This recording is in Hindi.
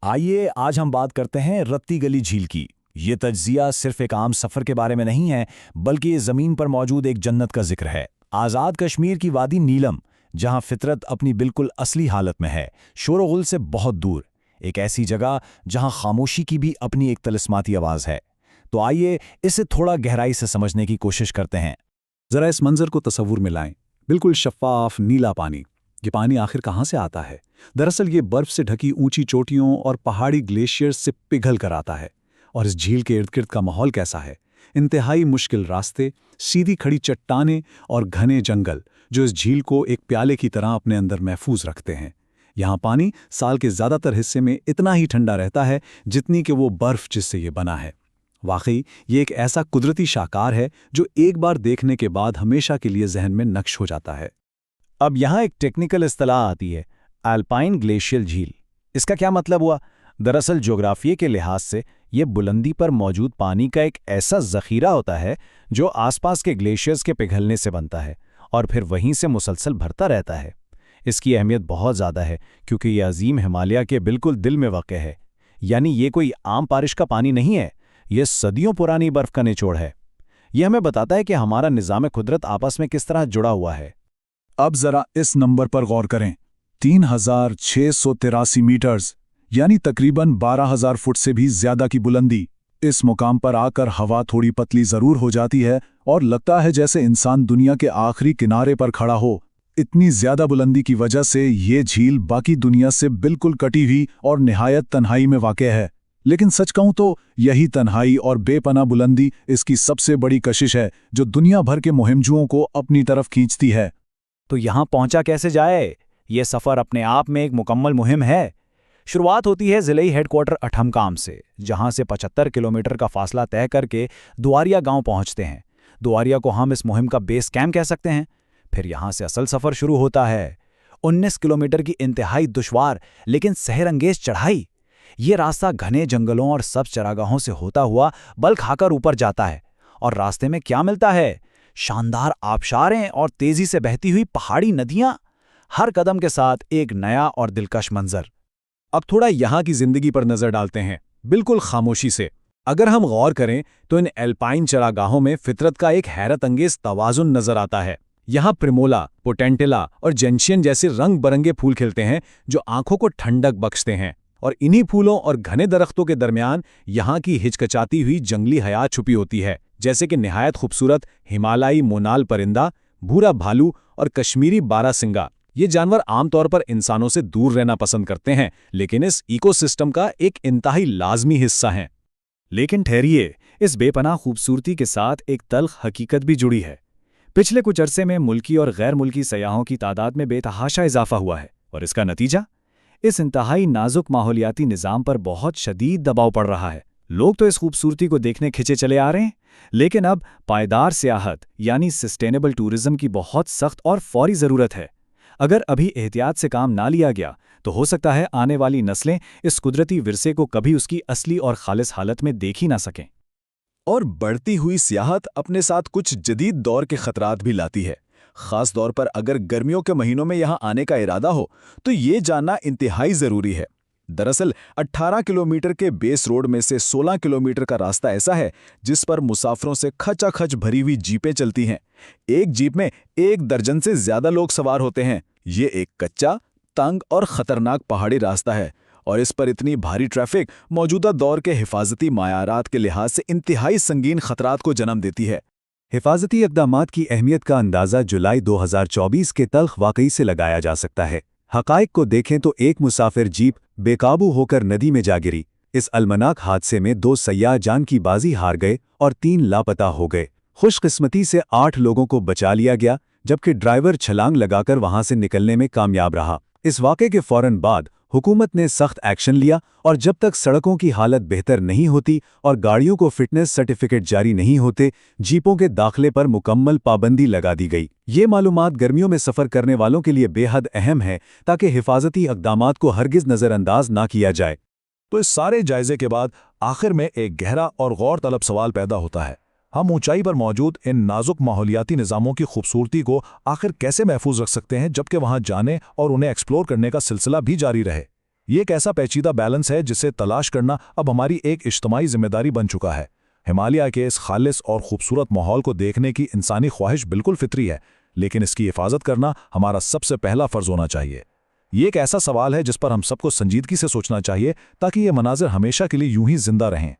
आइए आज हम बात करते हैं रत्ती गली झील की। ये तज्जिया सिर्फ एक आम सफर के बारे में नहीं है, बल्कि ये जमीन पर मौजूद एक जन्नत का जिक्र है। आज़ाद कश्मीर की वादी नीलम, जहां फितरत अपनी बिल्कुल असली हालत में है, शोरगुल से बहुत दूर, एक ऐसी जगह जहां खामोशी की भी अपनी एक तिलिस्माती आवाज़ है। तो आइए इसे थोड़ा गहराई से समझने की कोशिश करते हैं। जरा इस मंजर को तसव्वुर में लाएं। बिल्कुल शफ़ाफ नीला पानी। ये पानी आखिर कहाँ से आता है? दरअसल ये बर्फ से ढकी ऊंची चोटियों और पहाड़ी ग्लेशियर्स से पिघल कर आता है। और इस झील के इर्द गिर्द का माहौल कैसा है? इंतहाई मुश्किल रास्ते, सीधी खड़ी चट्टानें और घने जंगल जो इस झील को एक प्याले की तरह अपने अंदर महफूज रखते हैं। यहाँ पानी साल के ज़्यादातर हिस्से में इतना ही ठंडा रहता है जितनी कि वो बर्फ जिससे ये बना है। वाकई ये एक ऐसा कुदरती शाकार है जो एक बार देखने के बाद हमेशा के लिए जहन में नक्श हो जाता है। अब यहाँ एक टेक्निकल इस्तिलाह आती है, अल्पाइन ग्लेशियल झील। इसका क्या मतलब हुआ? दरअसल ज्योग्राफिया के लिहाज से ये बुलंदी पर मौजूद पानी का एक ऐसा ज़ख़ीरा होता है जो आसपास के ग्लेशियर्स के पिघलने से बनता है और फिर वहीं से मुसलसल भरता रहता है। इसकी अहमियत बहुत ज़्यादा है क्योंकि ये अजीम हिमालय के बिल्कुल दिल में वाक़ है। यानी ये कोई आम बारिश का पानी नहीं है, ये सदियों पुरानी बर्फ़ का निचोड़ है। यह हमें बताता है कि हमारा निज़ाम कुदरत आपस में किस तरह जुड़ा हुआ है। अब जरा इस नंबर पर गौर करें, 3683 मीटर्स, यानी तकरीबन 12000 फुट से भी ज्यादा की बुलंदी। इस मुकाम पर आकर हवा थोड़ी पतली जरूर हो जाती है और लगता है जैसे इंसान दुनिया के आखिरी किनारे पर खड़ा हो। इतनी ज्यादा बुलंदी की वजह से ये झील बाकी दुनिया से बिल्कुल कटी हुई और निहायत तन्हाई में वाक़ है। लेकिन सच कहूं तो यही तन्हाई और बेपनाह बुलंदी इसकी सबसे बड़ी कशिश है जो दुनिया भर के मुहिमजुओं को अपनी तरफ खींचती है। तो यहाँ पहुंचा कैसे जाए? ये सफ़र अपने आप में एक मुकम्मल मुहिम है। शुरुआत होती है ज़िले हेडक्वार्टर अठमकाम से, जहां से 75 किलोमीटर का फासला तय करके दुआरिया गांव पहुंचते हैं। दुआरिया को हम इस मुहिम का बेस कैंप कह सकते हैं। फिर यहां से असल सफ़र शुरू होता है। 19 किलोमीटर की इंतहाई दुश्वार लेकिन सहरंगेज चढ़ाई। ये रास्ता घने जंगलों और सब्ज चरागाहों से होता हुआ बल खाकर ऊपर जाता है। और रास्ते में क्या मिलता है? शानदार आबशारें और तेजी से बहती हुई पहाड़ी नदियां, हर कदम के साथ एक नया और दिलकश मंजर। अब थोड़ा यहाँ की जिंदगी पर नजर डालते हैं, बिल्कुल खामोशी से। अगर हम गौर करें तो इन एल्पाइन चरागाहों में फितरत का एक हैरत अंगेज तवाजुन नजर आता है। यहाँ प्रिमोला, पोटेंटिला और जेंशियन जैसे रंग बरंगे फूल खिलते हैं जो आंखों को ठंडक बख्शते हैं। और इन्हीं फूलों और घने दरख्तों के दरमियान यहाँ की हिचकचाती हुई जंगली हयात छुपी होती है, जैसे कि निहायत खूबसूरत हिमालयी मोनाल परिंदा, भूरा भालू और कश्मीरी बारासिंगा। ये जानवर आमतौर पर इंसानों से दूर रहना पसंद करते हैं, लेकिन इस इकोसिस्टम का एक इंतहाई लाजमी हिस्सा हैं। लेकिन ठहरिए, इस बेपनाह खूबसूरती के साथ एक तल्ख हकीकत भी जुड़ी है। पिछले कुछ अरसे में मुल्की और गैर मुल्की सयाहों की तादाद में बेतहाशा इजाफा हुआ है, और इसका नतीजा इस इंतहाई नाजुक माहौलियाती निज़ाम पर बहुत शदीद दबाव पड़ रहा है। लोग तो इस खूबसूरती को देखने खिंचे चले आ रहे हैं, लेकिन अब पायदार सियाहत यानी सस्टेनेबल टूरिज्म की बहुत सख्त और फौरी ज़रूरत है। अगर अभी एहतियात से काम ना लिया गया तो हो सकता है आने वाली नस्लें इस कुदरती विरसे को कभी उसकी असली और खालिस हालत में देख ही ना सकें। और बढ़ती हुई सियाहत अपने साथ कुछ जदीद दौर के खतरात भी लाती है। खास तौर पर अगर गर्मियों के महीनों में यहाँ आने का इरादा हो तो ये जानना इंतहाई ज़रूरी है। दरअसल 18 किलोमीटर के बेस रोड में से 16 किलोमीटर का रास्ता ऐसा है जिस पर मुसाफिरों से खचाखच भरी हुई जीपें चलती हैं। एक जीप में 1 दर्जन से ज्यादा लोग सवार होते हैं। ये एक कच्चा, तंग और खतरनाक पहाड़ी रास्ता है, और इस पर इतनी भारी ट्रैफिक मौजूदा दौर के हिफाजती मायारात के लिहाज से इंतहाई संगीन खतरात को जन्म देती है। हिफाजती इक़दामात की अहमियत का अंदाज़ा जुलाई 2024 के तल्ख वाक़ई से लगाया जा सकता है। हक़ाइक़ को देखें तो एक मुसाफिर जीप बेकाबू होकर नदी में जा गिरी। इस अलमनाक हादसे में 2 सयाह जान की बाजी हार गए और 3 लापता हो गए। खुशकिस्मती से 8 लोगों को बचा लिया गया, जबकि ड्राइवर छलांग लगाकर वहां से निकलने में कामयाब रहा। इस वाक़े के फौरन बाद हुकूमत ने सख्त एक्शन लिया, और जब तक सड़कों की हालत बेहतर नहीं होती और गाड़ियों को फिटनेस सर्टिफिकेट जारी नहीं होते, जीपों के दाखिले पर मुकम्मल पाबंदी लगा दी गई। ये मालूमात गर्मियों में सफ़र करने वालों के लिए बेहद अहम है ताकि हिफाजती इक़दामात को हरगिज़ नज़रअंदाज ना किया जाए। तो इस सारे जायजे के बाद आखिर में एक गहरा और गौर तलब सवाल पैदा होता है, हम ऊंचाई पर मौजूद इन नाजुक माहौलियाती निज़ामों की खूबसूरती को आखिर कैसे महफूज रख सकते हैं जबकि वहां जाने और उन्हें एक्सप्लोर करने का सिलसिला भी जारी रहे। ये एक ऐसा पेचीदा बैलेंस है जिसे तलाश करना अब हमारी एक इज्तिमाई जिम्मेदारी बन चुका है। हिमालय के इस खालिस और खूबसूरत माहौल को देखने की इंसानी ख्वाहिश बिल्कुल फितरी है, लेकिन इसकी हिफाजत करना हमारा सबसे पहला फ़र्ज होना चाहिए। ये एक ऐसा सवाल है जिस पर हम सबको संजीदगी से सोचना चाहिए ताकि ये मनाजिर हमेशा के लिए यूं ही जिंदा रहें।